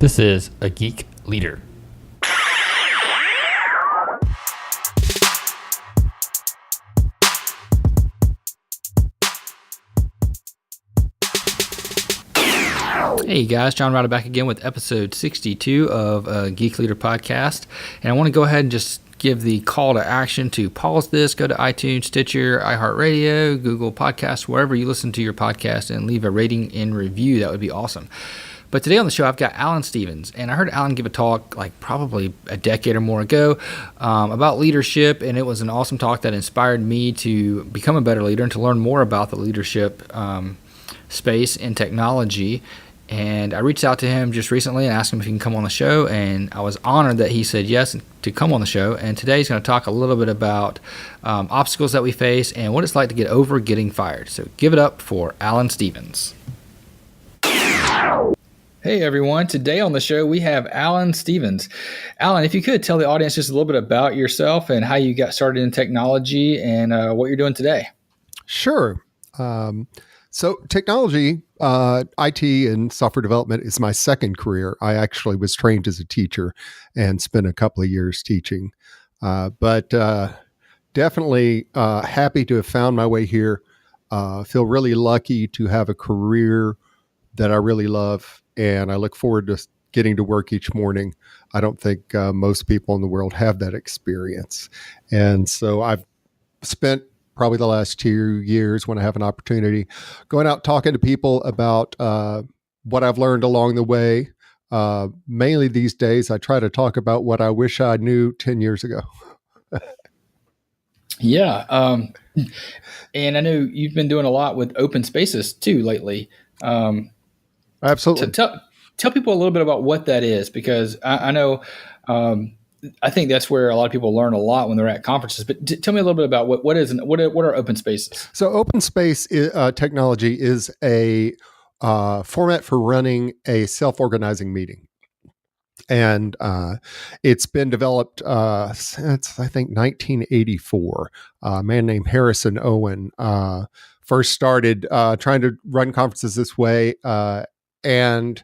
This is a Geek Leader. Hey guys, John Ryder back again with episode 62 of Geek Leader Podcast. And I want to go ahead and just give the call to action to pause this, go to iTunes, Stitcher, iHeartRadio, Google Podcasts, wherever you listen to your podcast, and leave a rating and review. That would be awesome. But today on the show, I've got Alan Stevens, and I heard Alan give a talk like probably a decade or more ago about leadership, and it was an awesome talk that inspired me to become a better leader and to learn more about the leadership space in technology. And I reached out to him just recently and asked him if he can come on the show, and I was honored that he said yes to come on the show. And today he's going to talk a little bit about obstacles that we face and what it's like to get over getting fired. So give it up for Alan Stevens. Hey everyone, today on the show we have Alan Stevens. Alan, if you could tell the audience just a little bit about yourself and how you got started in technology and what you're doing today. Sure. So technology, IT and software development is my second career. I actually was trained as a teacher and spent a couple of years teaching, but definitely happy to have found my way here. Feel really lucky to have a career that I really love, and I look forward to getting to work each morning. I don't think most people in the world have that experience. And so I've spent probably the last 2 years, when I have an opportunity, going out talking to people about what I've learned along the way. Mainly these days, I try to talk about what I wish I knew 10 years ago. Yeah. And I know you've been doing a lot with open spaces too lately. Absolutely. Tell people a little bit about what that is, because I know I think that's where a lot of people learn a lot when they're at conferences. But tell me a little bit about what are open spaces? So open space technology is a format for running a self-organizing meeting. And it's been developed since, I think, 1984. A man named Harrison Owen first started trying to run conferences this way. And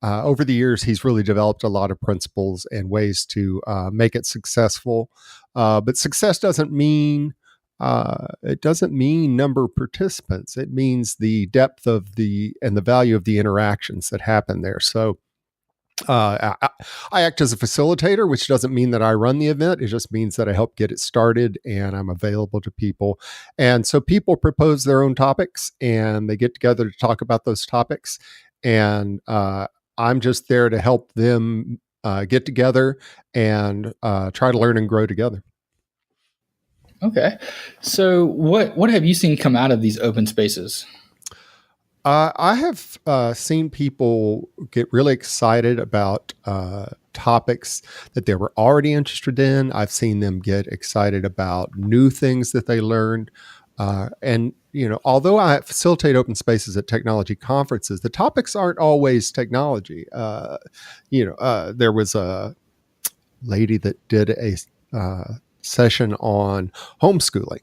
over the years, he's really developed a lot of principles and ways to make it successful. But success doesn't mean number of participants. It means the depth of and the value of the interactions that happen there. So I act as a facilitator, which doesn't mean that I run the event. It just means that I help get it started and I'm available to people. And so people propose their own topics and they get together to talk about those topics. And I'm just there to help them get together and try to learn and grow together. Okay. So what have you seen come out of these open spaces? I have seen people get really excited about topics that they were already interested in. I've seen them get excited about new things that they learned. And, although I facilitate open spaces at technology conferences, the topics aren't always technology. There was a lady that did a session on homeschooling.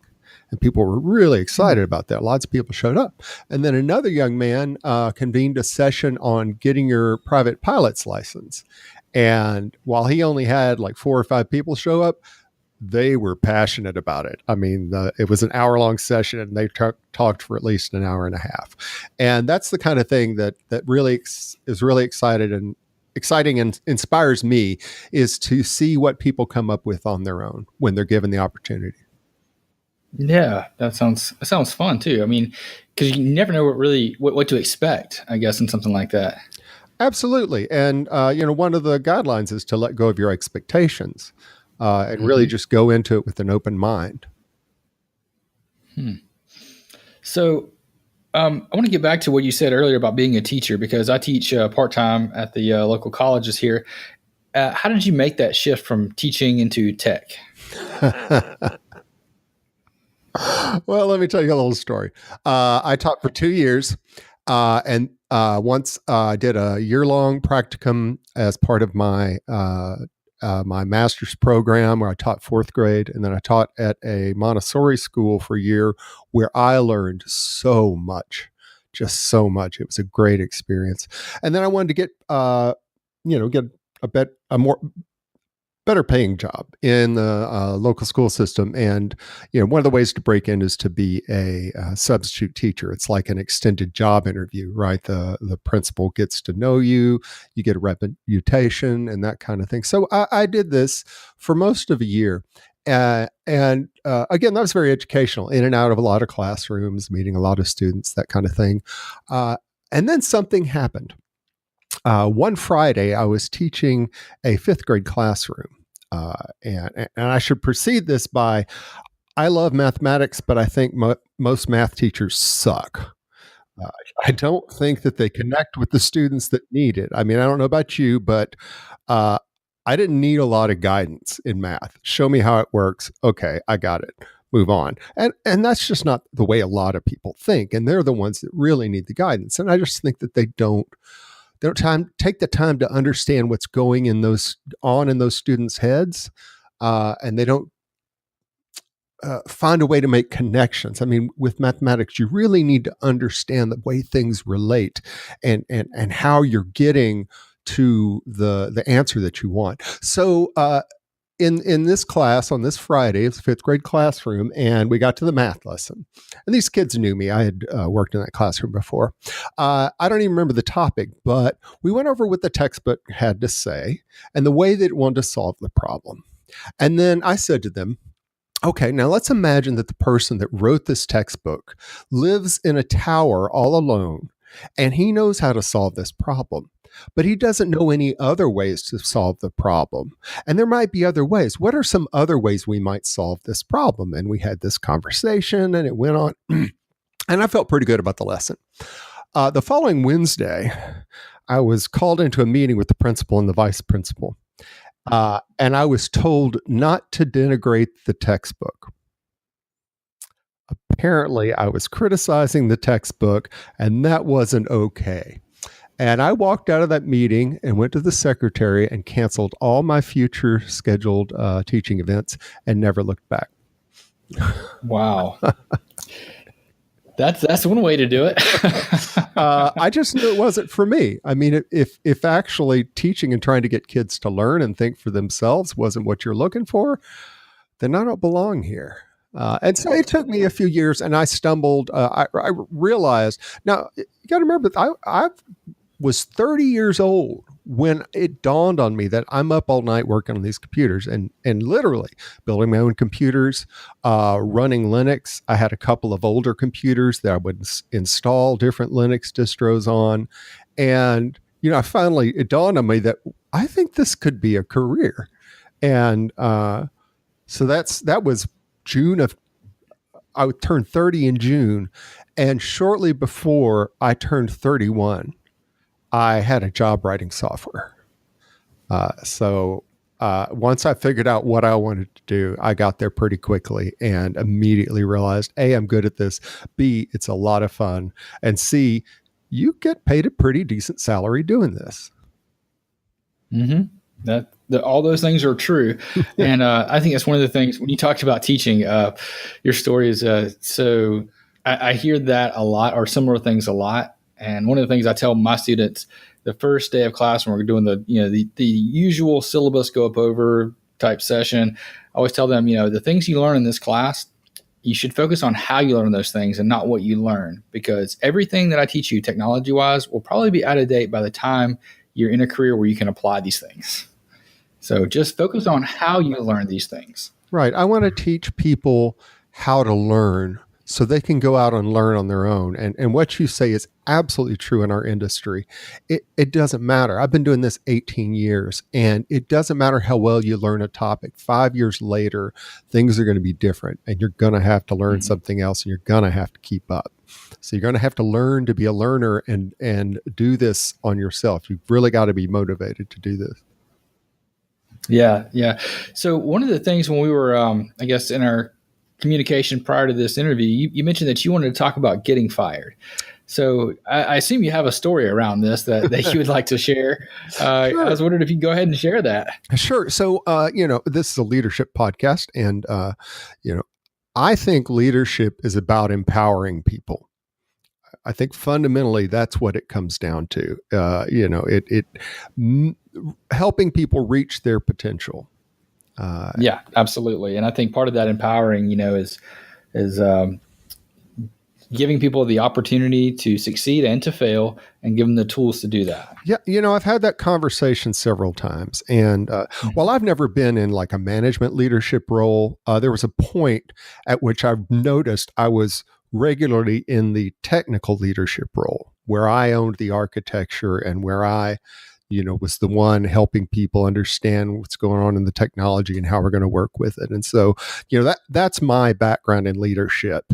And people were really excited about that. Lots of people showed up. And then another young man convened a session on getting your private pilot's license. And while he only had like 4 or 5 people show up, they were passionate about it. I mean, it was an hour-long session, and they talked for at least an hour and a half. And that's the kind of thing that really is really exciting and inspires me, is to see what people come up with on their own when they're given the opportunity. Yeah, that sounds fun too. I mean, because you never know what to expect, I guess, in something like that. Absolutely. And, one of the guidelines is to let go of your expectations and really just go into it with an open mind. So I want to get back to what you said earlier about being a teacher, because I teach part-time at the local colleges here. How did you make that shift from teaching into tech? Well, let me tell you a little story. I taught for 2 years, and once I did a year-long practicum as part of my my master's program, where I taught 4th grade, and then I taught at a Montessori school for a year, where I learned so much, just so much. It was a great experience. And then I wanted to get get a more better paying job in the local school system. And, one of the ways to break in is to be a substitute teacher. It's like an extended job interview, right? The principal gets to know you, you get a reputation and that kind of thing. So I did this for most of a year. And again, that was very educational, in and out of a lot of classrooms, meeting a lot of students, that kind of thing. And then something happened. One Friday, I was teaching a fifth grade classroom. And I should precede this by, I love mathematics, but I think most math teachers suck. I don't think that they connect with the students that need it. I mean, I don't know about you, but I didn't need a lot of guidance in math. Show me how it works. Okay, I got it. Move on. And that's just not the way a lot of people think. And they're the ones that really need the guidance. And I just think that they don't take the time to understand what's going in those students' heads, and they don't find a way to make connections. I mean, with mathematics, you really need to understand the way things relate, and how you're getting to the answer that you want. So in this class on this Friday, it's a fifth grade classroom, and we got to the math lesson. And these kids knew me. I had worked in that classroom before. I don't even remember the topic, but we went over what the textbook had to say and the way that it wanted to solve the problem. And then I said to them, okay, now let's imagine that the person that wrote this textbook lives in a tower all alone, and he knows how to solve this problem, but he doesn't know any other ways to solve the problem. And there might be other ways. What are some other ways we might solve this problem? And we had this conversation, and it went on. And I felt pretty good about the lesson. The following Wednesday, I was called into a meeting with the principal and the vice principal. And I was told not to denigrate the textbook. Apparently, I was criticizing the textbook, and that wasn't okay. And I walked out of that meeting and went to the secretary and canceled all my future scheduled teaching events and never looked back. Wow. That's one way to do it. I just knew it wasn't for me. I mean, if actually teaching and trying to get kids to learn and think for themselves wasn't what you're looking for, then I don't belong here. And so it took me a few years, and I stumbled. I realized, now you got to remember, I was 30 years old when it dawned on me that I'm up all night working on these computers and literally building my own computers, running Linux. I had a couple of older computers that I would install different Linux distros on. And, it dawned on me that I think this could be a career. And so that was I would turn 30 in June. And shortly before I turned 31, I had a job writing software. So once I figured out what I wanted to do, I got there pretty quickly and immediately realized, A, I'm good at this. B, it's a lot of fun. And C, you get paid a pretty decent salary doing this. Mm-hmm. All those things are true. And I think that's one of the things when you talked about teaching, your story is so I hear that a lot, or similar things a lot. And one of the things I tell my students, the first day of class when we're doing the usual syllabus go up over type session, I always tell them, the things you learn in this class, you should focus on how you learn those things and not what you learn, because everything that I teach you technology wise will probably be out of date by the time you're in a career where you can apply these things. So just focus on how you learn these things. Right. I want to teach people how to learn so they can go out and learn on their own. And what you say is absolutely true in our industry. It doesn't matter. I've been doing this 18 years, and it doesn't matter how well you learn a topic. 5 years later, things are going to be different, and you're going to have to learn something else, and you're going to have to keep up. So you're going to have to learn to be a learner and do this on yourself. You've really got to be motivated to do this. Yeah. So one of the things when we were, I guess, in our communication prior to this interview, you mentioned that you wanted to talk about getting fired. So I assume you have a story around this that you would like to share. Sure. I was wondering if you could go ahead and share that. Sure. So, this is a leadership podcast, and, I think leadership is about empowering people. I think fundamentally that's what it comes down to. Helping people reach their potential. Yeah, absolutely. And I think part of that empowering, is giving people the opportunity to succeed and to fail, and give them the tools to do that. Yeah, I've had that conversation several times, and while I've never been in like a management leadership role, there was a point at which I've noticed I was regularly in the technical leadership role, where I owned the architecture and where I was the one helping people understand what's going on in the technology and how we're going to work with it. And so, that's my background in leadership.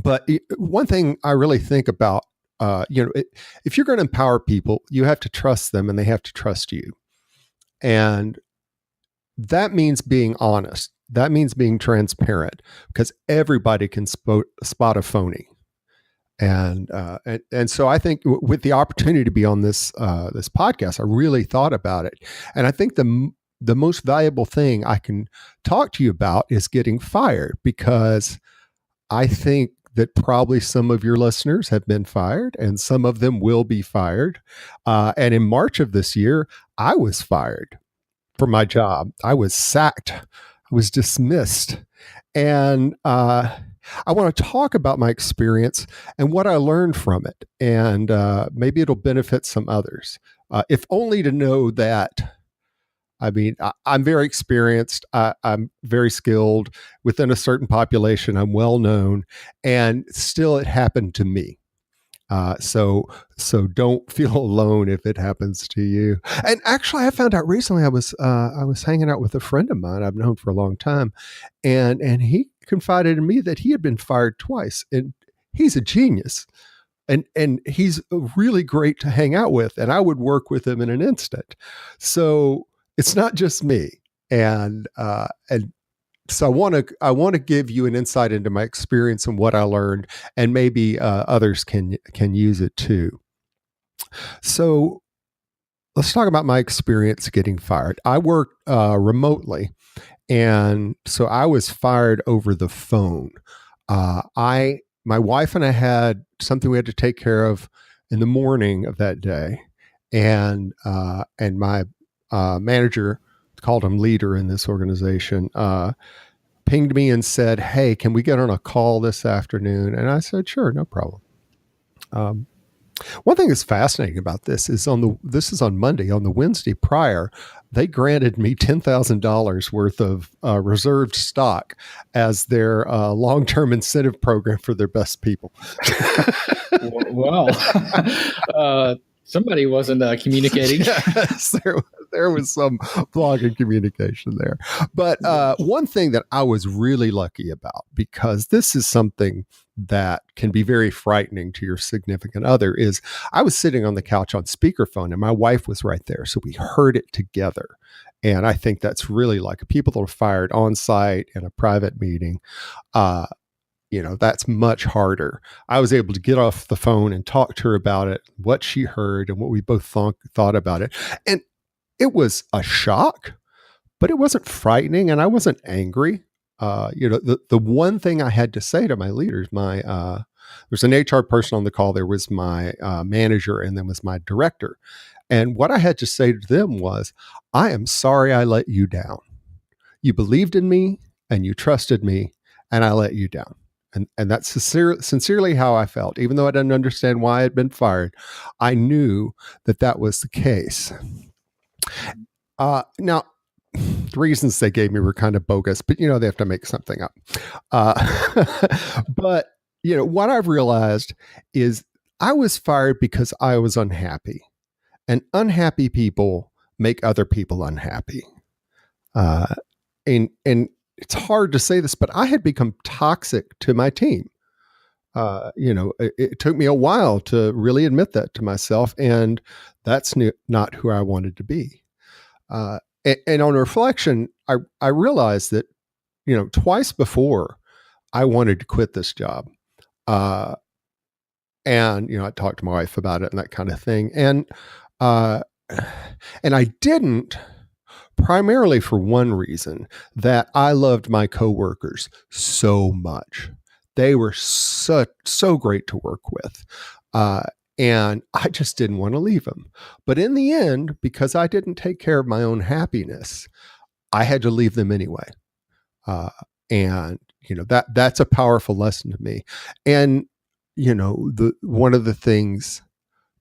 But one thing I really think about, if you're going to empower people, you have to trust them and they have to trust you. And that means being honest. That means being transparent, because everybody can spot a phony. And so I think with the opportunity to be on this podcast, I really thought about it. And I think the most valuable thing I can talk to you about is getting fired, because I think that probably some of your listeners have been fired and some of them will be fired. And in March of this year, I was fired from my job. I was sacked. I was dismissed. And I want to talk about my experience and what I learned from it. And maybe it'll benefit some others, if only to know that, I mean, I'm very experienced. I'm very skilled within a certain population. I'm well known, and still it happened to me. So don't feel alone if it happens to you. And actually, I found out recently. I was hanging out with a friend of mine I've known for a long time, and he confided in me that he had been fired twice, and he's a genius. And he's really great to hang out with, and I would work with him in an instant. So it's not just me, and so I want to give you an insight into my experience and what I learned, and maybe others can use it too. So let's talk about my experience getting fired. I worked remotely, and so I was fired over the phone. My wife and I had something we had to take care of in the morning of that day, and my manager, called him leader in this organization, pinged me and said, "Hey, can we get on a call this afternoon?" And I said, "Sure, no problem." One thing that's fascinating about this is this is on Monday. On the Wednesday prior, they granted me $10,000 worth of reserved stock as their long-term incentive program for their best people. Well, somebody wasn't communicating. Yes, there was some blogging communication there. But one thing that I was really lucky about, because this is something that can be very frightening to your significant other, is I was sitting on the couch on speakerphone and my wife was right there. So we heard it together. And I think that's really, like, people that are fired on site in a private meeting, that's much harder. I was able to get off the phone and talk to her about it, what she heard and what we both thought about it. And it was a shock, but it wasn't frightening, and I wasn't angry. The one thing I had to say to my leaders, there's an HR person on the call. There was my manager, and then was my director. And what I had to say to them was, "I am sorry I let you down. You believed in me and you trusted me, and I let you down." And that's sincerely how I felt. Even though I didn't understand why I had been fired, I knew that was the case. Now, the reasons they gave me were kind of bogus, but they have to make something up. But what I've realized is I was fired because I was unhappy, and unhappy people make other people unhappy. And it's hard to say this, but I had become toxic to my team. It took me a while to really admit that to myself, and that's not who I wanted to be. And on reflection, I realized that, twice before I wanted to quit this job. And, I talked to my wife about it and that kind of thing. And I didn't, primarily for one reason, that I loved my coworkers so much They were so great to work with. And I just didn't want to leave them. But in the end, because I didn't take care of my own happiness, I had to leave them anyway. And that's a powerful lesson to me. And the one of the things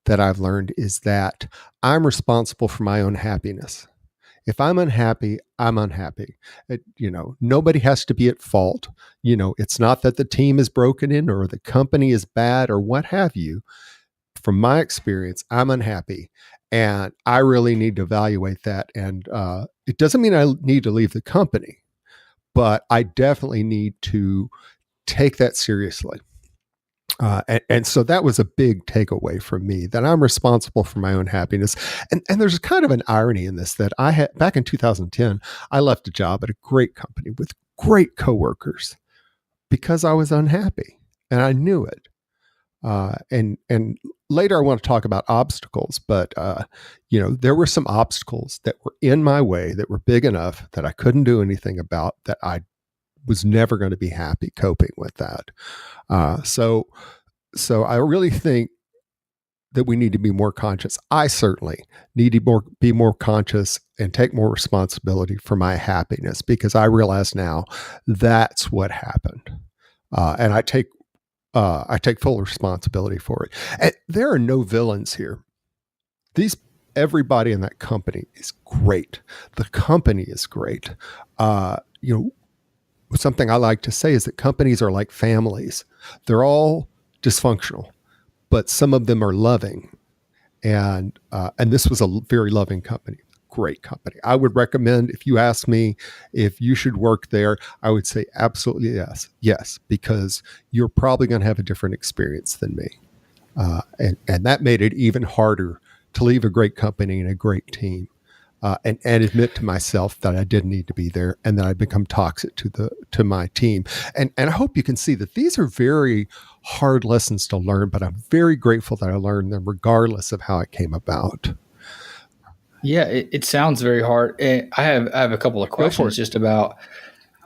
that I've learned is that I'm responsible for my own happiness. If I'm unhappy, I'm unhappy. Nobody has to be at fault. It's not that the team is broken in or the company is bad or what have you. From my experience, I'm unhappy, and I really need to evaluate that. And it doesn't mean I need to leave the company, but I definitely need to take that seriously. And so that was a big takeaway from me, that I'm responsible for my own happiness. And there's kind of an irony in this, that I had back in 2010, I left a job at a great company with great coworkers because I was unhappy and I knew it. And later I want to talk about obstacles, but there were some obstacles that were in my way that were big enough that I couldn't do anything about, that I was never going to be happy coping with that. So I really think that we need to be more conscious. I certainly need to be more conscious and take more responsibility for my happiness, because I realize now that's what happened. And I take full responsibility for it. And there are no villains here. Everybody in that company is great. The company is great. Something I like to say is that companies are like families. They're all dysfunctional, but some of them are loving. And this was a very loving company, great company. I would recommend, if you ask me if you should work there, I would say absolutely yes, because you're probably going to have a different experience than me. And that made it even harder to leave a great company and a great team. And admit to myself that I didn't need to be there, and that I'd become toxic to my team. And I hope you can see that these are very hard lessons to learn, but I'm very grateful that I learned them regardless of how it came about. Yeah, it sounds very hard. I have a couple of questions just about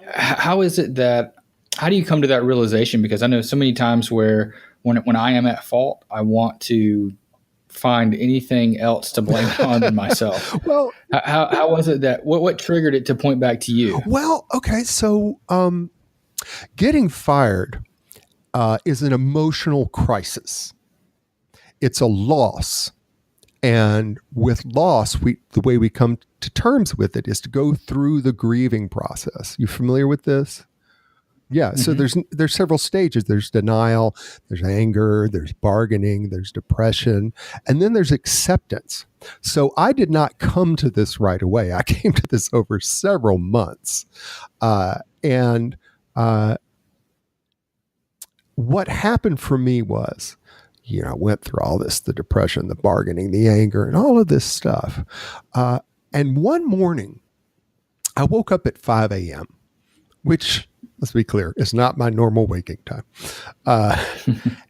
how is it that, how do you come to that realization? Because I know so many times where when I am at fault, I want to find anything else to blame on than myself. Well, how was it that what triggered it to point back to you? Well, okay, so getting fired is an emotional crisis. It's a loss, and with loss, the way we come to terms with it is to go through the grieving process. You familiar with this? Yeah. Mm-hmm. So there's several stages. There's denial, there's anger, there's bargaining, there's depression, and then there's acceptance. So I did not come to this right away. I came to this over several months. And what happened for me was, I went through all this, the depression, the bargaining, the anger, and all of this stuff. And one morning I woke up at 5 a.m., which, let's be clear, is not my normal waking time.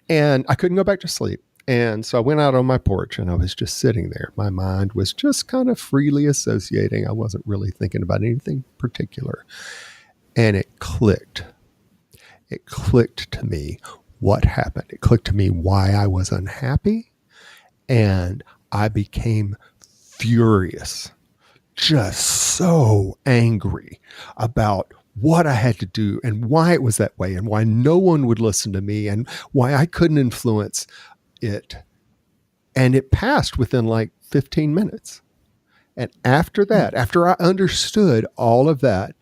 And I couldn't go back to sleep. And so I went out on my porch and I was just sitting there. My mind was just kind of freely associating. I wasn't really thinking about anything particular. And it clicked. It clicked to me what happened. It clicked to me why I was unhappy. And I became furious, just so angry about what I had to do and why it was that way and why no one would listen to me and why I couldn't influence it. And it passed within like 15 minutes. And after that, after I understood all of that,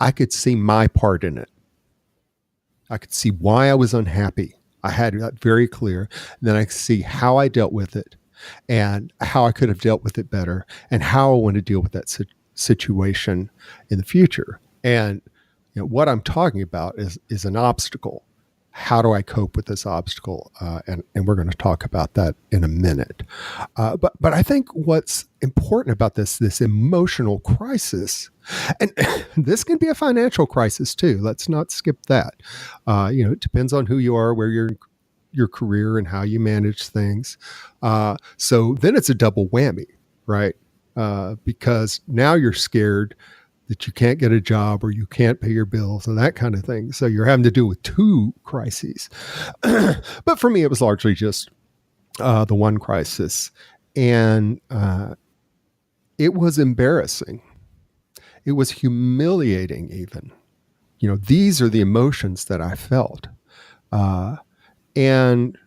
I could see my part in it. I could see why I was unhappy. I had that very clear. And then I could see how I dealt with it and how I could have dealt with it better and how I want to deal with that situation in the future. And what I'm talking about is an obstacle. How do I cope with this obstacle? And we're going to talk about that in a minute. But I think what's important about this emotional crisis, and this can be a financial crisis too. Let's not skip that. It depends on who you are, where you're in your career, and how you manage things. So then it's a double whammy, right? Because now you're scared that you can't get a job or you can't pay your bills and that kind of thing. So you're having to deal with two crises. But for me, it was largely just the one crisis. And it was embarrassing. It was humiliating, even. These are the emotions that I felt. And,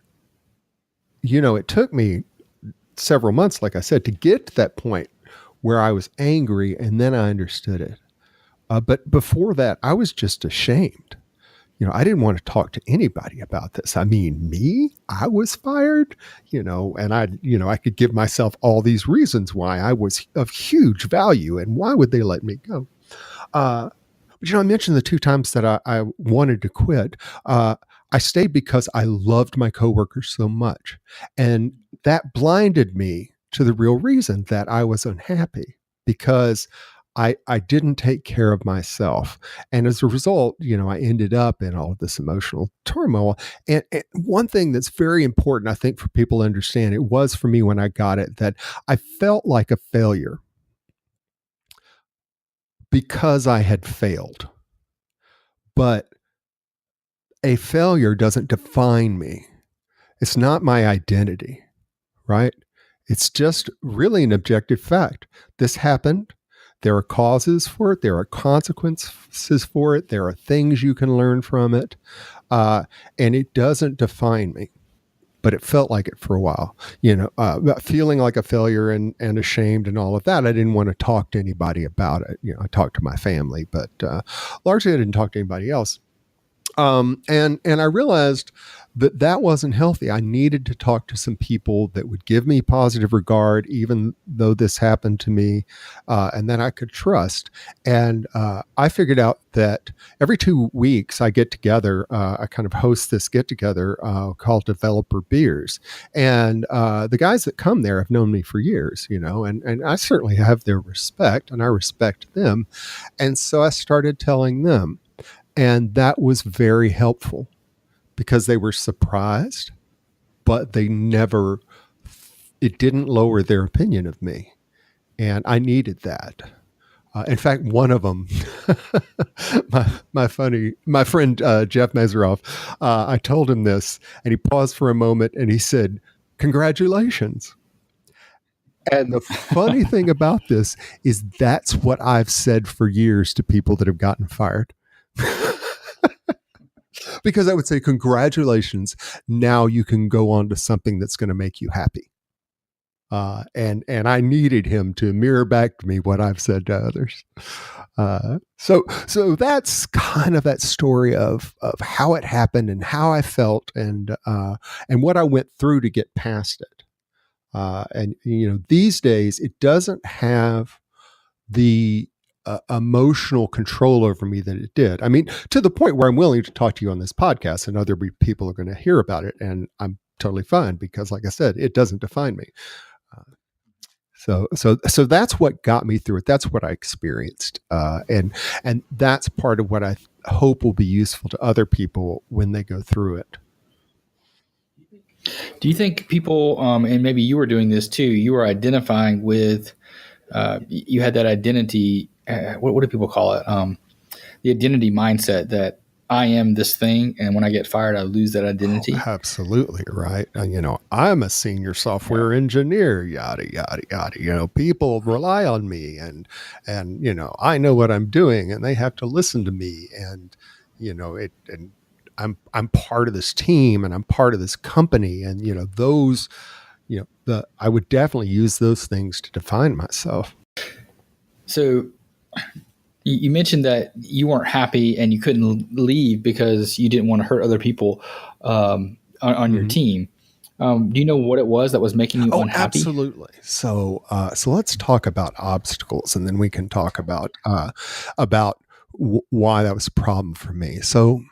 it took me several months, like I said, to get to that point where I was angry, and then I understood it. But before that, I was just ashamed. I didn't want to talk to anybody about this. I mean, me, I was fired, and I could give myself all these reasons why I was of huge value and why would they let me go? But, I mentioned the two times that I wanted to quit. I stayed because I loved my coworkers so much. And that blinded me to the real reason that I was unhappy, because I didn't take care of myself. And as a result, I ended up in all of this emotional turmoil. And one thing that's very important, I think, for people to understand, it was for me when I got it, that I felt like a failure because I had failed. But a failure doesn't define me. It's not my identity, right? It's just really an objective fact. This happened. There are causes for it. There are consequences for it. There are things you can learn from it. And it doesn't define me. But it felt like it for a while, feeling like a failure and ashamed and all of that. I didn't want to talk to anybody about it. I talked to my family, but largely I didn't talk to anybody else. And I realized that wasn't healthy. I needed to talk to some people that would give me positive regard, even though this happened to me, and that I could trust. And I figured out that every 2 weeks I get together, I kind of host this get together called Developer Beers. And the guys that come there have known me for years, and I certainly have their respect, and I respect them. And so I started telling them. And that was very helpful because they were surprised, but it didn't lower their opinion of me. And I needed that. In fact, one of them, my friend, Jeff Meseroff, I told him this, and he paused for a moment and he said, "Congratulations." And the funny thing about this is that's what I've said for years to people that have gotten fired. Because I would say, congratulations, now you can go on to something that's going to make you happy. And I needed him to mirror back to me what I've said to others. So that's kind of that story of how it happened and how I felt and what I went through to get past it. And these days it doesn't have the emotional control over me that it did. I mean, to the point where I'm willing to talk to you on this podcast and other people are going to hear about it. And I'm totally fine because, like I said, it doesn't define me. So that's what got me through it. That's what I experienced. And that's part of what I hope will be useful to other people when they go through it. Do you think people, and maybe you were doing this too, you were identifying with, you had that identity, what do people call it? The identity mindset that I am this thing, and when I get fired, I lose that identity. Oh, absolutely, right. I'm a senior software engineer, yada, yada, yada. People rely on me and I know what I'm doing and they have to listen to me and, and I'm part of this team and I'm part of this company and, those, I would definitely use those things to define myself. So you mentioned that you weren't happy and you couldn't leave because you didn't want to hurt other people on your team. Do you know what it was that was making you unhappy? Absolutely. So let's talk about obstacles, and then we can talk about why that was a problem for me. So,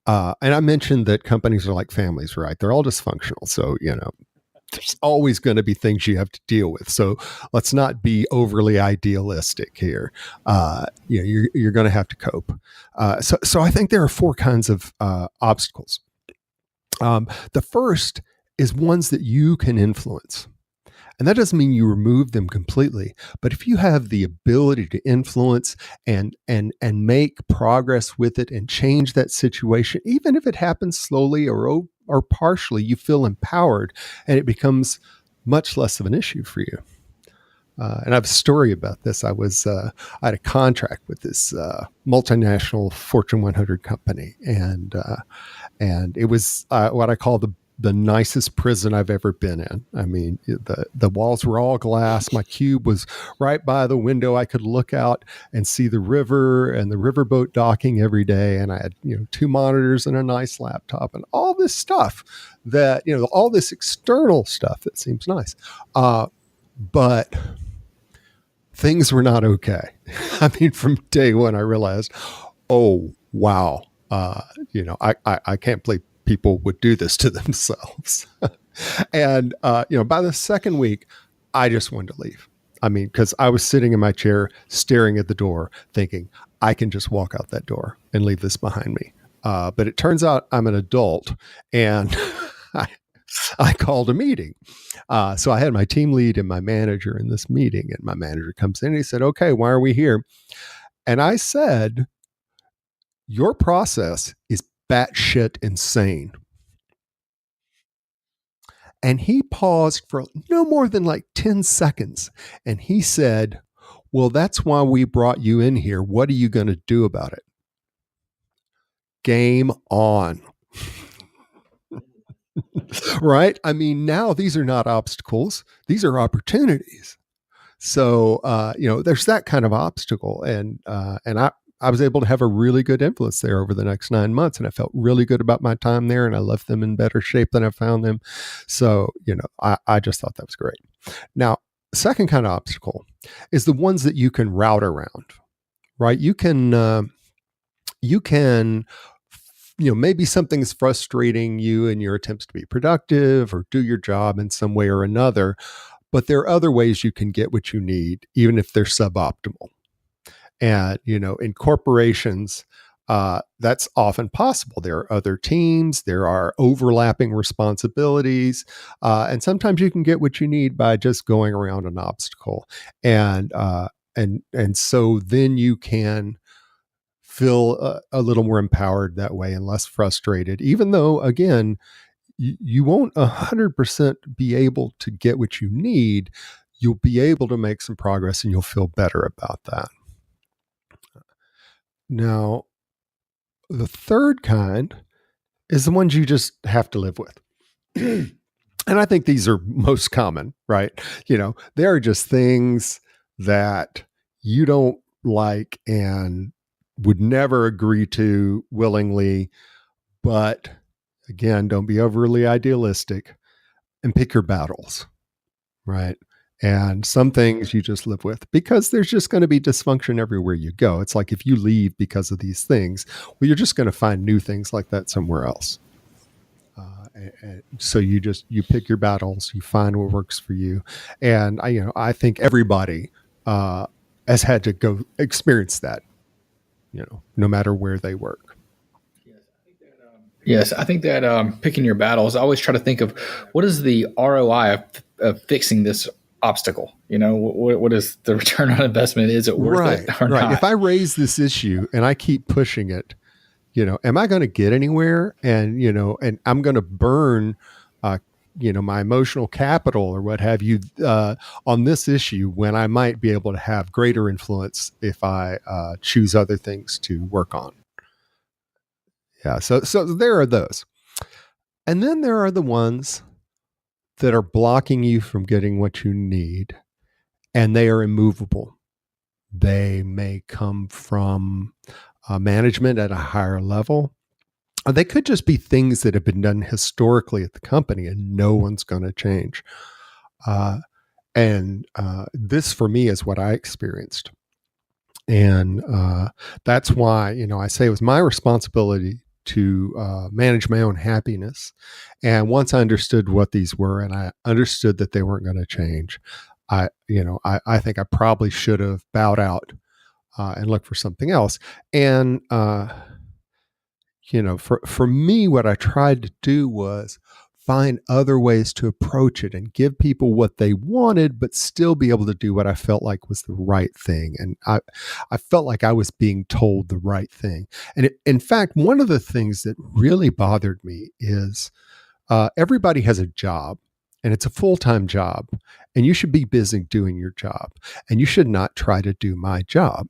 and I mentioned that companies are like families, right? They're all dysfunctional. So, there's always going to be things you have to deal with. So let's not be overly idealistic here. You're going to have to cope. So I think there are 4 kinds of obstacles. The first is ones that you can influence. And that doesn't mean you remove them completely, but if you have the ability to influence and make progress with it and change that situation, even if it happens slowly or partially, you feel empowered and it becomes much less of an issue for you. And I have a story about this. I had a contract with this multinational Fortune 100 company, and it was what I call the nicest prison I've ever been in. I mean, the walls were all glass. My cube was right by the window. I could look out and see the river and the riverboat docking every day. And I had 2 monitors and a nice laptop and all this stuff that all this external stuff that seems nice, but things were not okay. I mean, from day one, I realized, oh wow, I can't believe people would do this to themselves. And, by the second week, I just wanted to leave. I mean, because I was sitting in my chair staring at the door thinking, I can just walk out that door and leave this behind me. But it turns out I'm an adult, and I called a meeting. So I had my team lead and my manager in this meeting, and my manager comes in and he said, okay, why are we here? And I said, your process is batshit insane. And he paused for no more than like 10 seconds. And he said, well, that's why we brought you in here. What are you going to do about it? Game on. Right? I mean, now these are not obstacles. These are opportunities. So, there's that kind of obstacle. And I was able to have a really good influence there over the next 9 months. And I felt really good about my time there, and I left them in better shape than I found them. So, I just thought that was great. Now, the second kind of obstacle is the ones that you can route around, right? You can, maybe something's frustrating you in your attempts to be productive or do your job in some way or another, but there are other ways you can get what you need, even if they're suboptimal. And, in corporations, that's often possible. There are other teams, there are overlapping responsibilities, and sometimes you can get what you need by just going around an obstacle. And so then you can feel a little more empowered that way and less frustrated, even though, again, you won't 100% be able to get what you need. You'll be able to make some progress and you'll feel better about that. Now, the third kind is the ones you just have to live with. And I think these are most common, right? There are just things that you don't like and would never agree to willingly. But again, don't be overly idealistic and pick your battles, right? And some things you just live with because there's just going to be dysfunction everywhere you go. It's like if you leave because of these things, well, you're just going to find new things like that somewhere else. And so you pick your battles, you find what works for you. And I think everybody has had to go experience that, no matter where they work. Yes, I think that picking your battles, I always try to think of what is the ROI of fixing this obstacle? What is the return on investment? Is it worth it or not? If I raise this issue and I keep pushing it, am I going to get anywhere? And, and I'm going to burn, my emotional capital or what have you on this issue when I might be able to have greater influence if I choose other things to work on. Yeah. So there are those. And then there are the ones that are blocking you from getting what you need, and they are immovable. They may come from management at a higher level. They could just be things that have been done historically at the company and no one's going to change. And this for me is what I experienced. And that's why, I say it was my responsibility to manage my own happiness. And once I understood what these were and I understood that they weren't going to change, I think I probably should have bowed out and looked for something else. And, for me, what I tried to do was find other ways to approach it and give people what they wanted, but still be able to do what I felt like was the right thing. And I felt like I was being told the right thing. And in fact, one of the things that really bothered me is everybody has a job, and it's a full-time job, and you should be busy doing your job, and you should not try to do my job.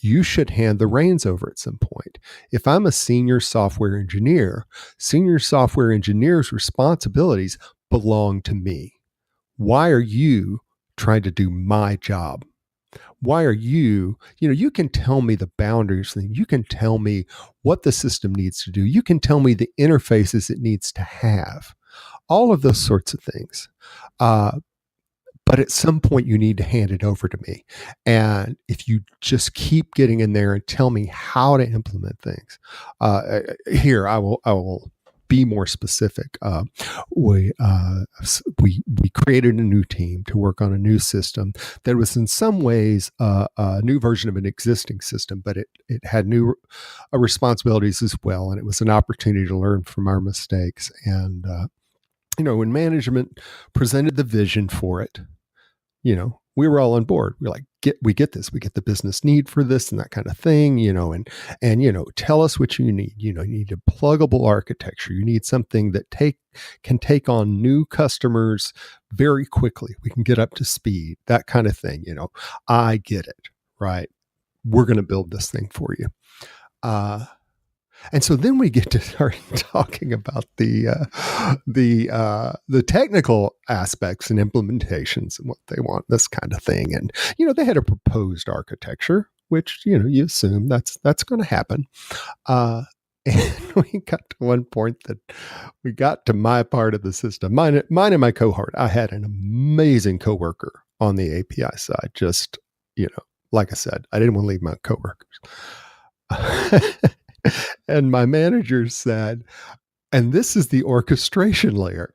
You should hand the reins over at some point. If I'm a senior software engineers' responsibilities belong to me. Why are you trying to do my job? Why are you can tell me the boundaries, you can tell me what the system needs to do. You can tell me the interfaces it needs to have, all of those sorts of things. But at some point you need to hand it over to me. And if you just keep getting in there and tell me how to implement things, here I will be more specific. We created a new team to work on a new system that was in some ways a new version of an existing system, but it had new responsibilities as well, and it was an opportunity to learn from our mistakes. And when management presented the vision for it, we were all on board. We're like, we get this. We get the business need for this and that kind of thing, and tell us what you need. You need a pluggable architecture. You need something that can take on new customers very quickly. We can get up to speed, that kind of thing. I get it, right? We're going to build this thing for you. And so then we get to start talking about the technical aspects and implementations and what they want, this kind of thing. And they had a proposed architecture, which you assume that's going to happen. And we got to one point that we got to my part of the system, mine and my cohort. I had an amazing coworker on the API side. Just like I said, I didn't want to leave my coworkers. And my manager said, and this is the orchestration layer.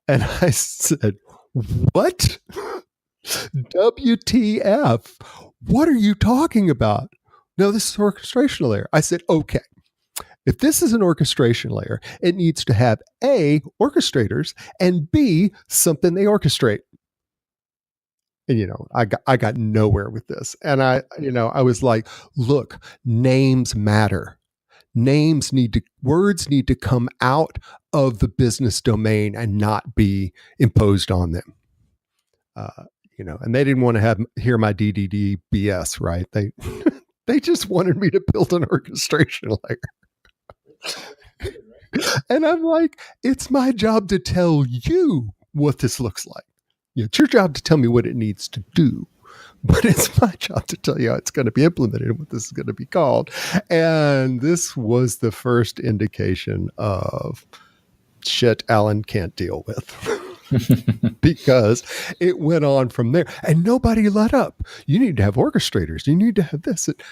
And I said, what? WTF? What are you talking about? No, this is orchestration layer. I said, okay. If this is an orchestration layer, it needs to have A, orchestrators, and B, something they orchestrate. And I got nowhere with this. And I was like, look, names matter. Words need to come out of the business domain and not be imposed on them. And they didn't want to hear my DDD BS, right? They just wanted me to build an orchestration layer. And I'm like, it's my job to tell you what this looks like. It's your job to tell me what it needs to do, but it's my job to tell you how it's going to be implemented and what this is going to be called. And this was the first indication of shit Alan can't deal with. Because it went on from there and nobody let up. You need to have orchestrators. You need to have this. And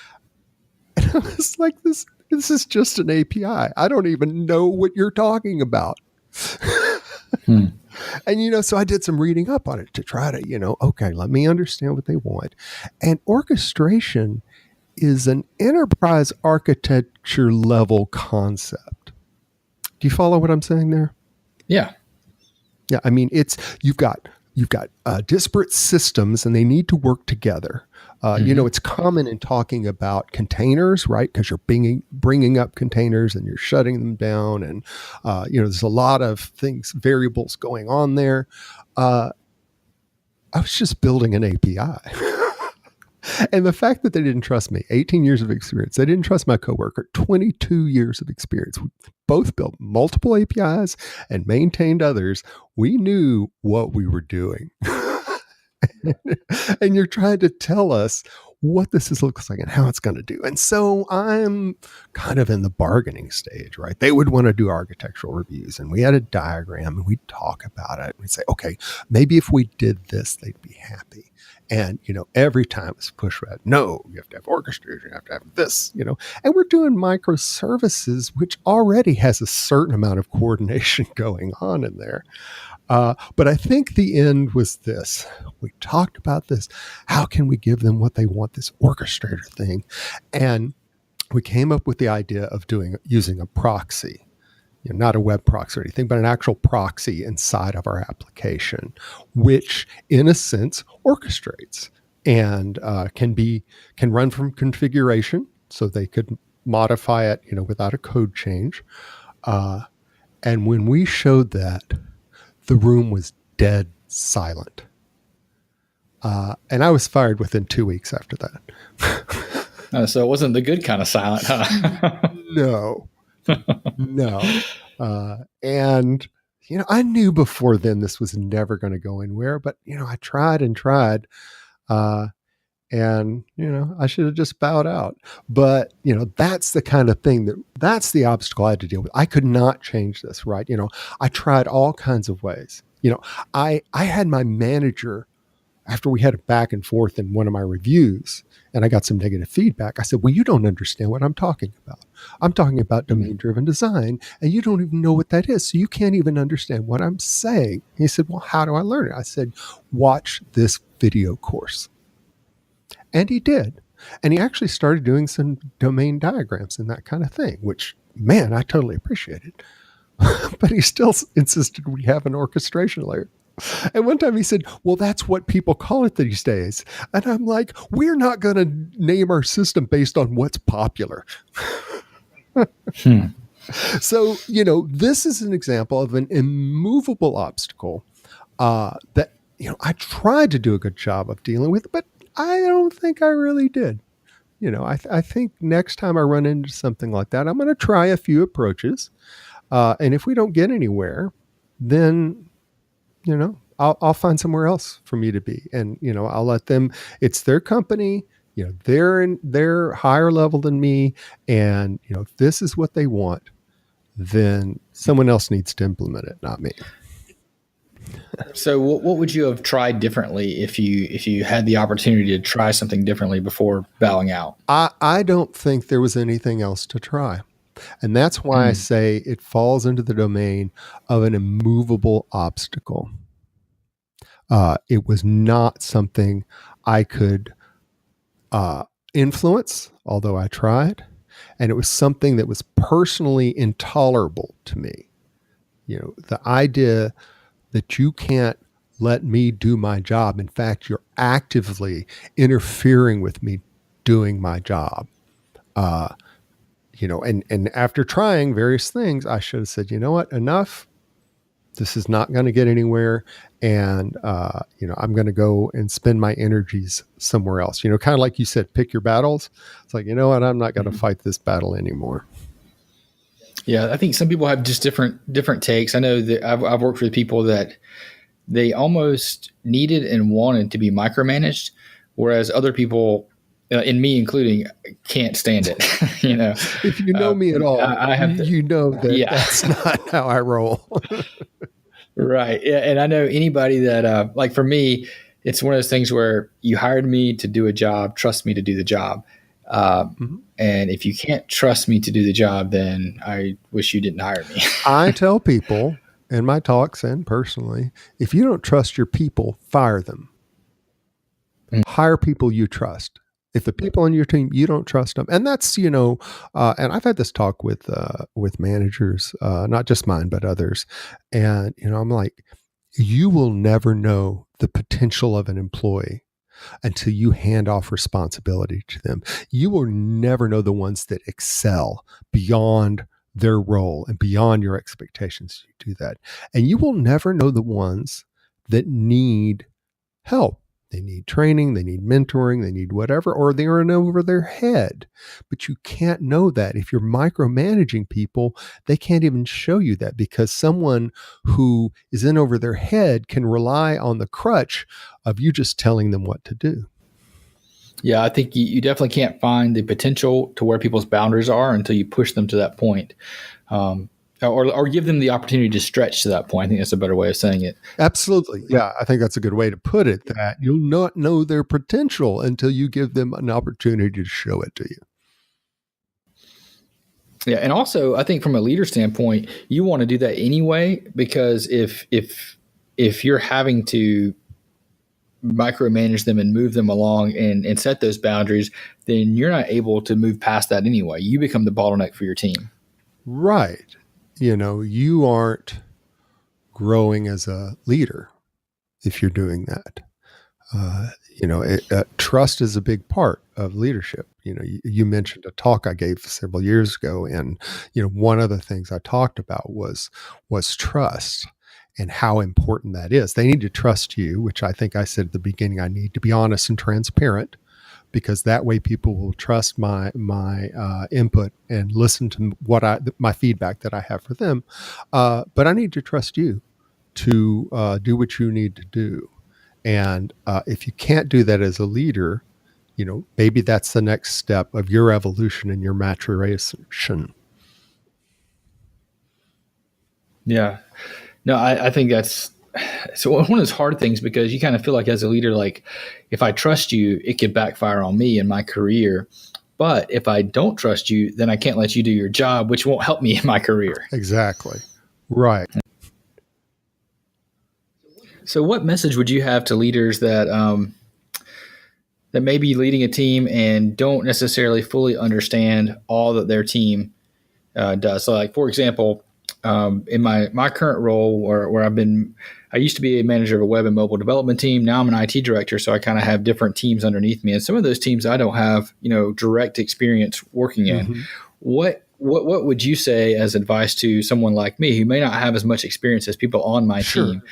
I was like, this is just an API. I don't even know what you're talking about. And, so I did some reading up on it to try to, okay, let me understand what they want. And orchestration is an enterprise architecture level concept. Do you follow what I'm saying there? Yeah. Yeah. I mean, you've got disparate systems and they need to work together. It's common in talking about containers, right? Because you're bringing up containers and you're shutting them down. And, there's a lot of things, variables going on there. I was just building an API. And the fact that they didn't trust me, 18 years of experience, they didn't trust my coworker, 22 years of experience. We both built multiple APIs and maintained others. We knew what we were doing. And you're trying to tell us what this looks like and how it's going to do. And so I'm kind of in the bargaining stage, right? They would want to do architectural reviews and we had a diagram and we'd talk about it. We'd say, okay, maybe if we did this, they'd be happy. And, every time it's push red, no, you have to have orchestrators, you have to have this, and we're doing microservices, which already has a certain amount of coordination going on in there. But I think the end was this. We talked about this. How can we give them what they want, this orchestrator thing? And we came up with the idea of using a proxy. not a web proxy or anything, but an actual proxy inside of our application, which in a sense orchestrates and can run from configuration, so they could modify it, without a code change. And when we showed that, the room was dead silent. And I was fired within 2 weeks after that. So it wasn't the good kind of silent, huh? No. And, I knew before then this was never going to go anywhere, but, I tried and tried. And, I should have just bowed out. But, that's the kind of thing that's the obstacle I had to deal with. I could not change this, right? I tried all kinds of ways. I had my manager, after we had a back and forth in one of my reviews and I got some negative feedback, I said, well, you don't understand what I'm talking about. I'm talking about domain-driven design, and you don't even know what that is. So you can't even understand what I'm saying. He said, well, how do I learn it? I said, watch this video course. And he did. And he actually started doing some domain diagrams and that kind of thing, which, man, I totally appreciated. But he still insisted we have an orchestration layer. And one time he said, well, that's what people call it these days. And I'm like, we're not going to name our system based on what's popular. So, this is an example of an immovable obstacle that, I tried to do a good job of dealing with, but I don't think I really did. I think next time I run into something like that, I'm going to try a few approaches. And if we don't get anywhere, then, I'll find somewhere else for me to be. And, I'll let them, it's their company, they're higher level than me. And, if this is what they want, then someone else needs to implement it, not me. So what would you have tried differently if you had the opportunity to try something differently before bowing out? I don't think there was anything else to try. And that's why I say it falls into the domain of an immovable obstacle. It was not something I could influence, although I tried. And it was something that was personally intolerable to me. The idea that you can't let me do my job. In fact, you're actively interfering with me doing my job. And after trying various things, I should have said, you know what, enough. This is not going to get anywhere. And, I'm going to go and spend my energies somewhere else. Kind of like you said, pick your battles. It's like, you know what, I'm not going to fight this battle anymore. Yeah, I think some people have just different takes. I know that I've worked with people that they almost needed and wanted to be micromanaged, whereas other people, and me including, can't stand it. If you know me at all, I have that that's not how I roll. Right. Yeah, and I know anybody that, like for me, it's one of those things where you hired me to do a job, trust me to do the job. And if you can't trust me to do the job, then I wish you didn't hire me. I tell people in my talks and personally, if you don't trust your people, fire them. Hire people you trust. If the people on your team, you don't trust them. And that's, and I've had this talk with managers, not just mine, but others. And, I'm like, you will never know the potential of an employee until you hand off responsibility to them. You will never know the ones that excel beyond their role and beyond your expectations. You do that. And you will never know the ones that need help. They need training, they need mentoring, they need whatever, or they're in over their head. But you can't know that. If you're micromanaging people, they can't even show you that, because someone who is in over their head can rely on the crutch of you just telling them what to do. Yeah, I think you definitely can't find the potential to where people's boundaries are until you push them to that point. Or give them the opportunity to stretch to that point. I think that's a better way of saying it. Absolutely. Yeah, I think that's a good way to put it, that you'll not know their potential until you give them an opportunity to show it to you. Yeah, and also I think from a leader standpoint, you want to do that anyway, because if you're having to micromanage them and move them along and set those boundaries, then you're not able to move past that anyway. You become the bottleneck for your team. Right. you aren't growing as a leader if you're doing that. Trust is a big part of leadership. You mentioned a talk I gave several years ago, and one of the things I talked about was trust and how important that is. They need to trust you, which I think I said at the beginning. I need to be honest and transparent, because that way people will trust my input and listen to my feedback that I have for them. But I need to trust you to do what you need to do. And if you can't do that as a leader, maybe that's the next step of your evolution and your maturation. Yeah. No, I think that's so one of those hard things, because you kind of feel like as a leader, like if I trust you, it could backfire on me in my career. But if I don't trust you, then I can't let you do your job, which won't help me in my career. Exactly. Right. So what message would you have to leaders that that may be leading a team and don't necessarily fully understand all that their team does? So like, for example, in my current role where I used to be a manager of a web and mobile development team. Now I'm an IT director. So I kind of have different teams underneath me. And some of those teams I don't have, direct experience working in. Mm-hmm. What would you say as advice to someone like me who may not have as much experience as people on my team?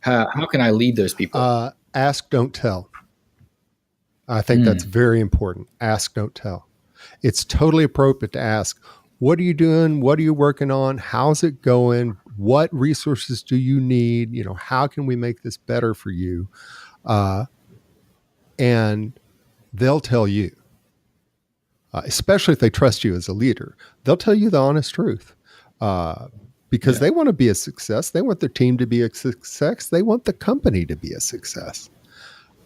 How can I lead those people? Ask, don't tell. I think that's very important. Ask, don't tell. It's totally appropriate to ask, what are you doing? What are you working on? How's it going? What resources do you need? How can we make this better for you? And they'll tell you, especially if they trust you as a leader, they'll tell you the honest truth. Because they want to be a success. They want their team to be a success. They want the company to be a success.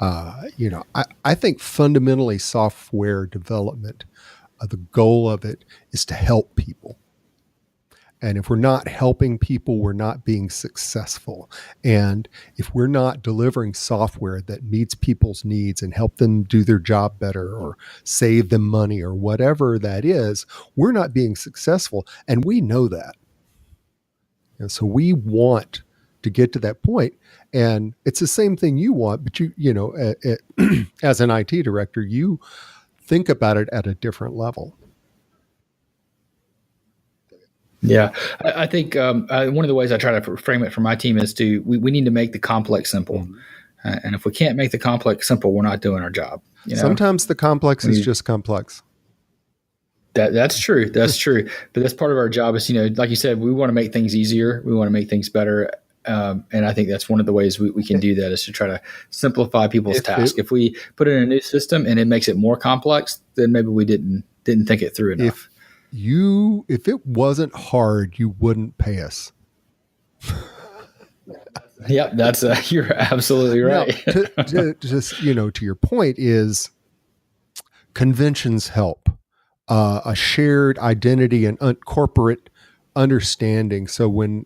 I think fundamentally software development, the goal of it is to help people. And if we're not helping people, we're not being successful. And if we're not delivering software that meets people's needs and help them do their job better or save them money or whatever that is, we're not being successful. And we know that. And so we want to get to that point. And it's the same thing you want, but as an IT director, you think about it at a different level. Yeah, I think one of the ways I try to frame it for my team is we need to make the complex simple. Mm-hmm. And if we can't make the complex simple, we're not doing our job. Sometimes the complex is just complex. That's true. That's true. But that's part of our job is, like you said, we want to make things easier. We want to make things better. And I think that's one of the ways we can do that is to try to simplify people's tasks. If we put in a new system and it makes it more complex, then maybe we didn't think it through enough. If it wasn't hard, you wouldn't pay us. Yep, that's you're absolutely right. Now, to your point is conventions help. A shared identity and corporate understanding. So when,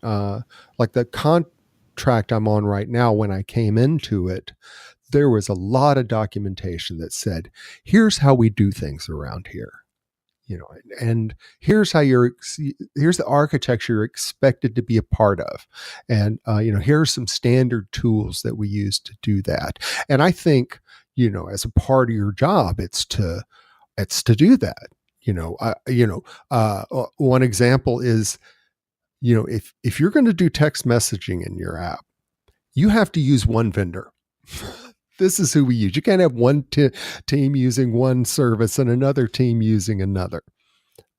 like the contract I'm on right now, when I came into it, there was a lot of documentation that said, here's how we do things around here. And here's how here's the architecture you're expected to be a part of. And, here are some standard tools that we use to do that. And I think, as a part of your job, it's to do that. One example is, if you're going to do text messaging in your app, you have to use one vendor. This is who we use. You can't have one team using one service and another team using another.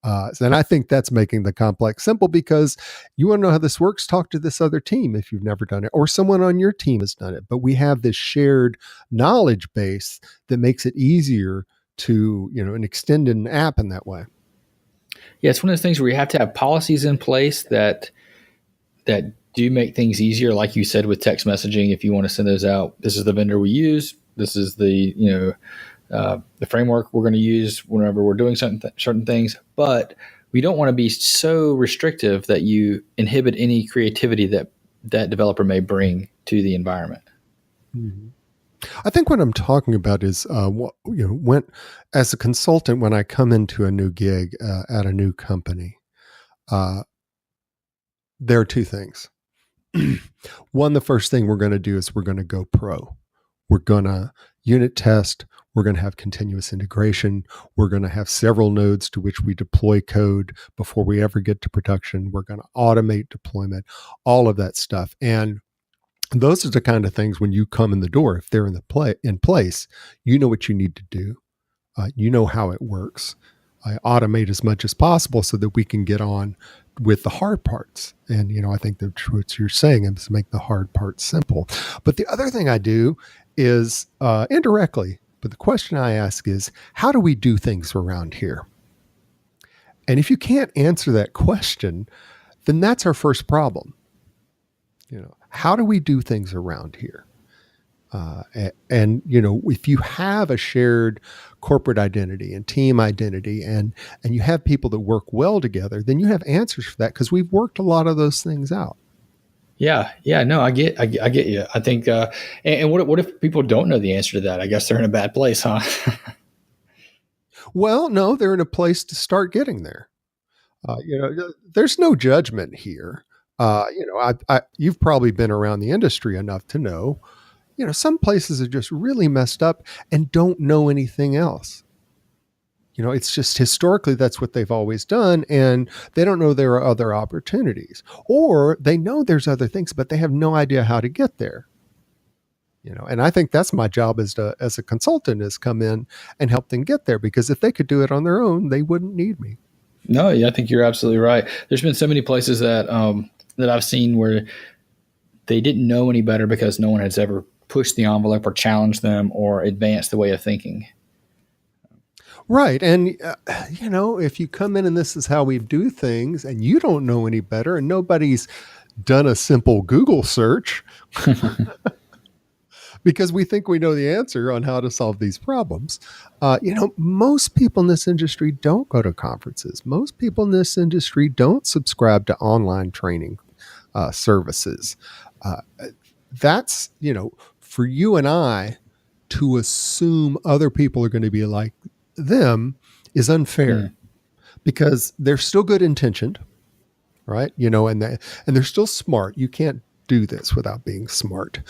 And I think that's making the complex simple, because you want to know how this works, talk to this other team if you've never done it, or someone on your team has done it. But we have this shared knowledge base that makes it easier to, and extend an app in that way. Yeah, it's one of those things where you have to have policies in place that do make things easier. Like you said, with text messaging, if you want to send those out, this is the vendor we use. This is the framework we're going to use whenever we're doing certain things. But we don't want to be so restrictive that you inhibit any creativity that developer may bring to the environment. Mm-hmm. I think what I'm talking about is, when as a consultant, when I come into a new gig at a new company, There are two things. One, the first thing we're going to do is we're going to go pro. We're going to unit test. We're going to have continuous integration. We're going to have several nodes to which we deploy code before we ever get to production. We're going to automate deployment, all of that stuff. And those are the kind of things when you come in the door, if they're in place, you know what you need to do. You know how it works. I automate as much as possible so that we can get on with the hard parts. And, I think that what you're saying is make the hard parts simple. But the other thing I do is indirectly, but the question I ask is, how do we do things around here? And if you can't answer that question, then that's our first problem. How do we do things around here? If you have a shared corporate identity and team identity and you have people that work well together, then you have answers for that because we've worked a lot of those things out. Yeah. No, I get you. I think, and what if people don't know the answer to that? I guess they're in a bad place, huh? Well, no, they're in a place to start getting there. There's no judgment here. You've probably been around the industry enough to know, some places are just really messed up and don't know anything else. It's just historically that's what they've always done, and they don't know there are other opportunities, or they know there's other things, but they have no idea how to get there. And I think that's my job as a consultant, is come in and help them get there, because if they could do it on their own, they wouldn't need me. No, yeah, I think you're absolutely right. There's been so many places that I've seen where they didn't know any better because no one has ever pushed the envelope or challenged them or advanced the way of thinking. Right. And, if you come in and this is how we do things and you don't know any better and nobody's done a simple Google search because we think we know the answer on how to solve these problems. Most people in this industry don't go to conferences. Most people in this industry don't subscribe to online training services. That's, for you and I to assume other people are going to be like them is unfair, because they're still good intentioned, right? And they're still smart. You can't do this without being smart.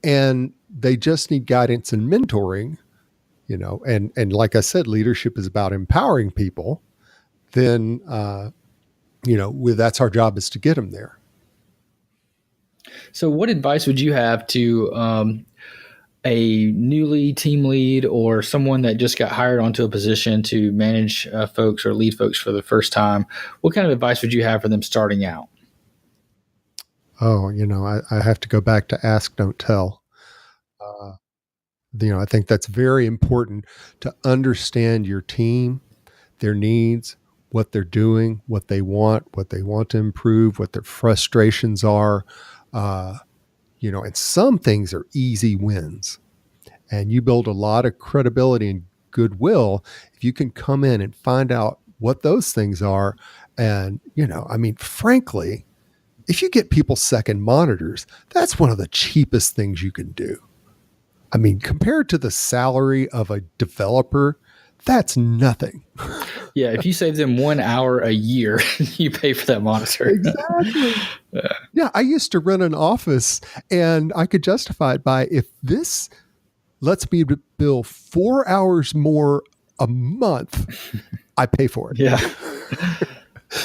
And they just need guidance and mentoring, and like I said, leadership is about empowering people. Then, that's our job, is to get them there. So what advice would you have to a newly team lead or someone that just got hired onto a position to manage folks or lead folks for the first time? What kind of advice would you have for them starting out? Oh, I have to go back to ask, don't tell. I think that's very important, to understand your team, their needs, what they're doing, what they want to improve, what their frustrations are. And some things are easy wins, and you build a lot of credibility and goodwill if you can come in and find out what those things are. And, frankly, if you get people second monitors, that's one of the cheapest things you can do. Compared to the salary of a developer, that's nothing. Yeah, if you save them 1 hour a year, you pay for that monitor. Exactly. Yeah, I used to run an office, and I could justify it by, if this lets me bill 4 hours more a month, I pay for it. Yeah.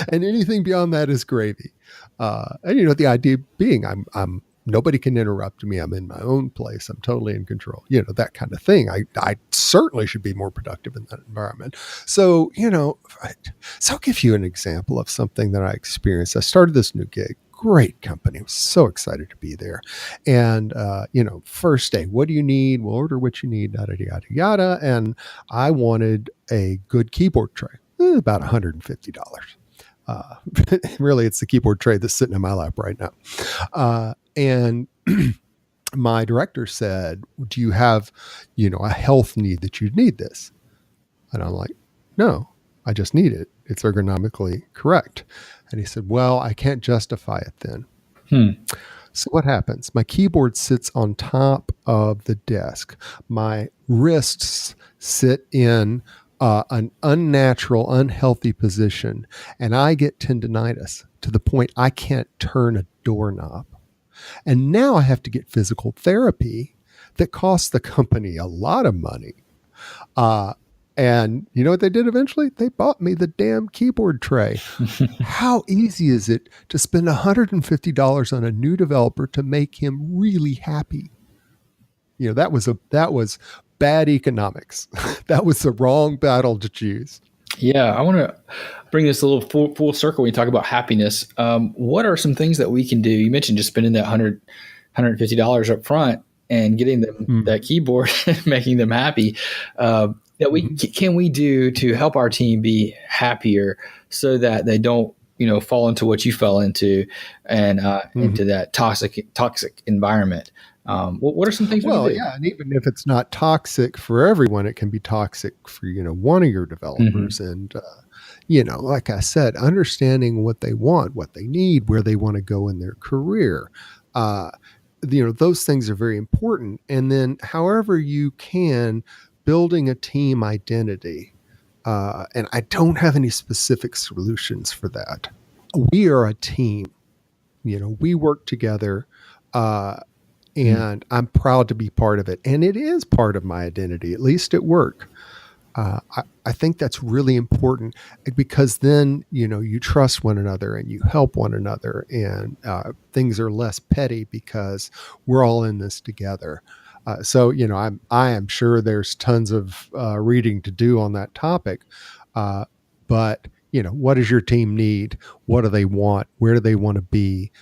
And anything beyond that is gravy. And the idea being, I'm nobody can interrupt me. I'm in my own place. I'm totally in control. That kind of thing. I certainly should be more productive in that environment. So, so I'll give you an example of something that I experienced. I started this new gig. Great company. I was so excited to be there. And, first day, what do you need? We'll order what you need, yada, yada, yada. And I wanted a good keyboard tray, about $150. Really, it's the keyboard tray that's sitting in my lap right now. And my director said, do you have, a health need that you need this? And I'm like, no, I just need it. It's ergonomically correct. And he said, well, I can't justify it then. So what happens? My keyboard sits on top of the desk. My wrists sit in an unnatural, unhealthy position, and I get tendonitis to the point I can't turn a doorknob. And now I have to get physical therapy that costs the company a lot of money. And you know what they did eventually? They bought me the damn keyboard tray. How easy is it to spend $150 on a new developer to make him really happy? You know, that was bad economics. That was the wrong battle to choose. Yeah, I want to bring this a little full circle when you talk about happiness. What are some things that we can do? You mentioned just spending that $150 up front and getting them that keyboard, making them happy. That can we do to help our team be happier so that they don't, fall into what you fell into and into that toxic environment. What are some things we can do? Yeah, and even if it's not toxic for everyone, it can be toxic for one of your developers. And like I said, understanding what they want, what they need, where they want to go in their career. Those things are very important. And then, however you can, building a team identity. And I don't have any specific solutions for that. We are a team. We work together. And I'm proud to be part of it. And it is part of my identity, at least at work. I think that's really important because then, you trust one another and you help one another, and things are less petty because we're all in this together. I am sure there's tons of reading to do on that topic. But, what does your team need? What do they want? Where do they want to be?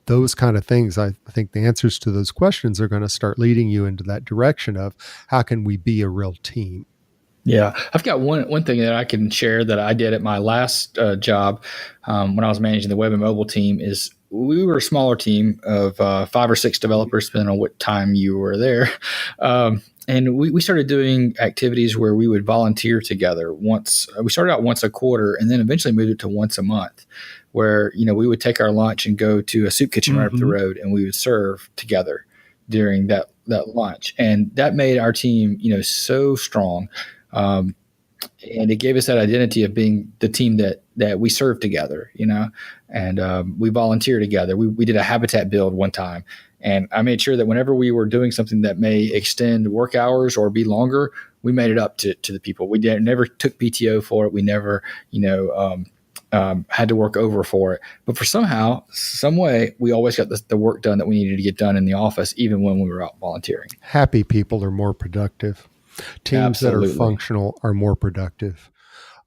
Those kind of things. I think the answers to those questions are going to start leading you into that direction of how can we be a real team? Yeah, I've got one thing that I can share that I did at my last job when I was managing the web and mobile team. Is we were a smaller team of 5 or 6 developers, depending on what time you were there. And we started doing activities where we would volunteer together. We started out once a quarter, and then eventually moved it to once a month, where we would take our lunch and go to a soup kitchen right up the road, and we would serve together during that lunch. And that made our team so strong. And it gave us that identity of being the team that we serve together, and we volunteer together. We did a habitat build one time, and I made sure that whenever we were doing something that may extend work hours or be longer, we made it up to the people. We never took PTO for it. We never, had to work over for it. But for some way, we always got the work done that we needed to get done in the office, even when we were out volunteering. Happy people are more productive. Teams Absolutely. that are functional are more productive.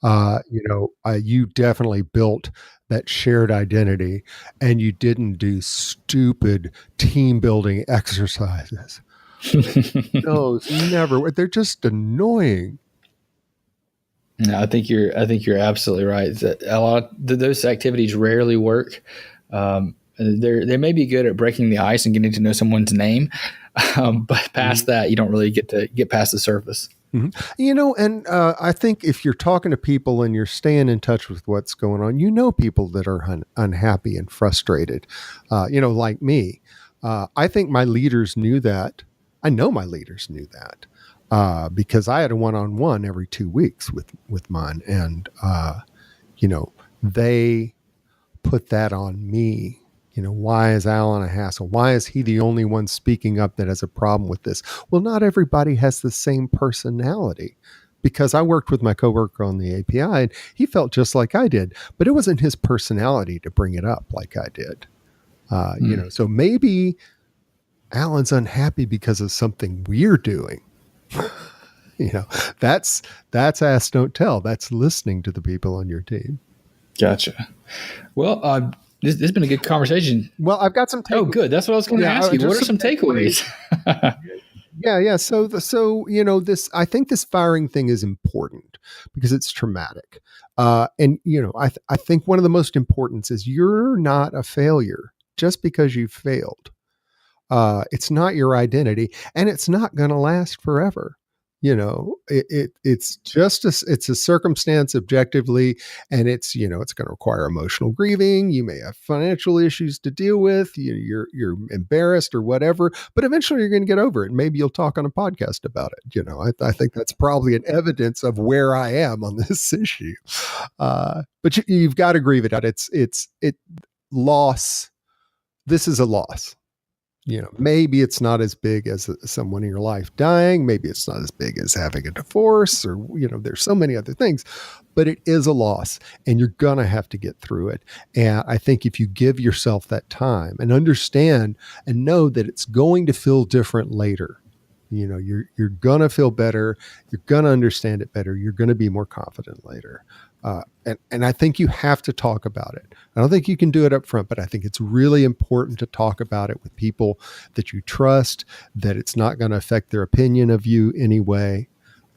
You definitely built that shared identity, and you didn't do stupid team building exercises. Those never. They're just annoying. No, I think you're absolutely right. A lot of those activities rarely work. They may be good at breaking the ice and getting to know someone's name, but past that, you don't really get past the surface. And I think if you're talking to people and you're staying in touch with what's going on, people that are unhappy and frustrated, like me. I think my leaders knew that. I know my leaders knew that. Because I had a one-on-one every 2 weeks with mine, and they put that on me. Why is Alan a hassle? Why is he the only one speaking up that has a problem with this? Well, not everybody has the same personality, because I worked with my coworker on the API, and he felt just like I did, but it wasn't his personality to bring it up like I did. So maybe Alan's unhappy because of something we're doing. That's ask, don't tell. That's listening to the people on your team. Gotcha. Well, this has been a good conversation. Well, I've got some takeaways. Oh, good. That's what I was going to ask you. What are some takeaways? Yeah. So I think this firing thing is important because it's traumatic. I think one of the most important is you're not a failure just because you failed. It's not your identity, and it's not going to last forever. It's just it's a circumstance objectively, and it's it's going to require emotional grieving. You may have financial issues to deal with. You're embarrassed or whatever, but eventually you're going to get over it. Maybe you'll talk on a podcast about it. I think that's probably an evidence of where I am on this issue. But you've got to grieve it out. It loss. This is a loss. Maybe it's not as big as someone in your life dying. Maybe it's not as big as having a divorce, or, there's so many other things, but it is a loss, and you're going to have to get through it. And I think if you give yourself that time and understand and know that it's going to feel different later, you're going to feel better. You're going to understand it better. You're going to be more confident later. And I think you have to talk about it. I don't think you can do it up front, but I think it's really important to talk about it with people that you trust, that it's not going to affect their opinion of you anyway.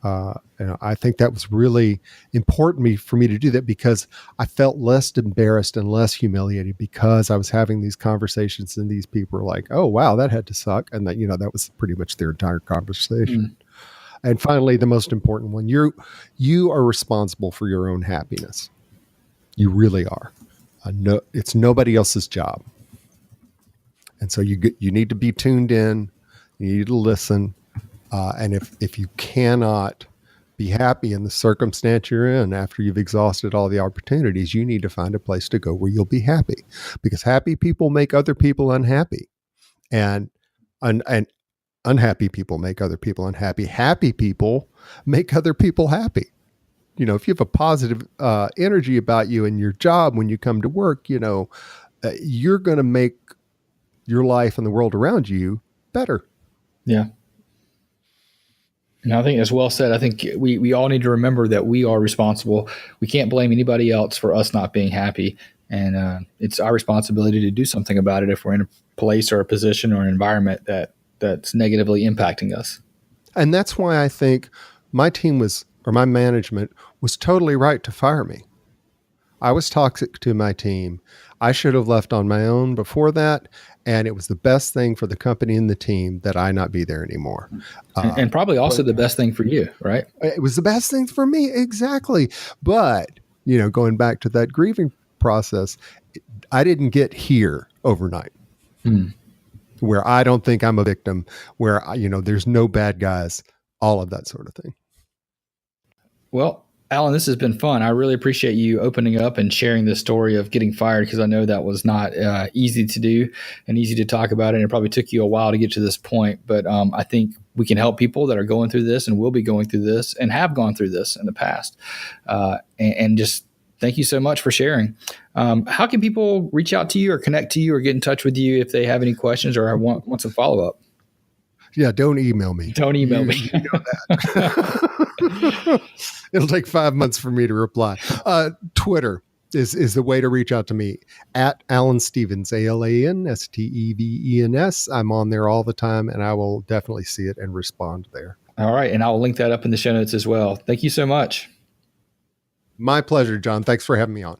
I think that was really important for me to do that, because I felt less embarrassed and less humiliated because I was having these conversations, and these people were like, "Oh, wow, that had to suck." And that was pretty much their entire conversation. And finally, the most important one, you are responsible for your own happiness. You really are. It's nobody else's job. And so you need to be tuned in. You need to listen. And if you cannot be happy in the circumstance you're in after you've exhausted all the opportunities, you need to find a place to go where you'll be happy, because happy people make other people unhappy, and unhappy people make other people unhappy. Happy people make other people happy. If you have a positive energy about you in your job when you come to work, you're going to make your life and the world around you better. Yeah. And I think that's well said. I think we all need to remember that we are responsible. We can't blame anybody else for us not being happy. And it's our responsibility to do something about it if we're in a place or a position or an environment that's negatively impacting us. And that's why I think my management was totally right to fire me. I was toxic to my team. I should have left on my own before that. And it was the best thing for the company and the team that I not be there anymore. And probably also the best thing for you, right? It was the best thing for me. Exactly. But, going back to that grieving process, I didn't get here overnight. Where I don't think I'm a victim, where, there's no bad guys, all of that sort of thing. Well, Alan, this has been fun. I really appreciate you opening up and sharing this story of getting fired, because I know that was not easy to do and easy to talk about. And it probably took you a while to get to this point. But I think we can help people that are going through this and will be going through this and have gone through this in the past. And just thank you so much for sharing. How can people reach out to you or connect to you or get in touch with you if they have any questions or want some follow-up? Yeah, don't email me. Don't email me. You know that. It'll take 5 months for me to reply. Twitter is the way to reach out to me, at Alan Stevens, AlanStevens. I'm on there all the time, and I will definitely see it and respond there. All right. And I will link that up in the show notes as well. Thank you so much. My pleasure, John. Thanks for having me on.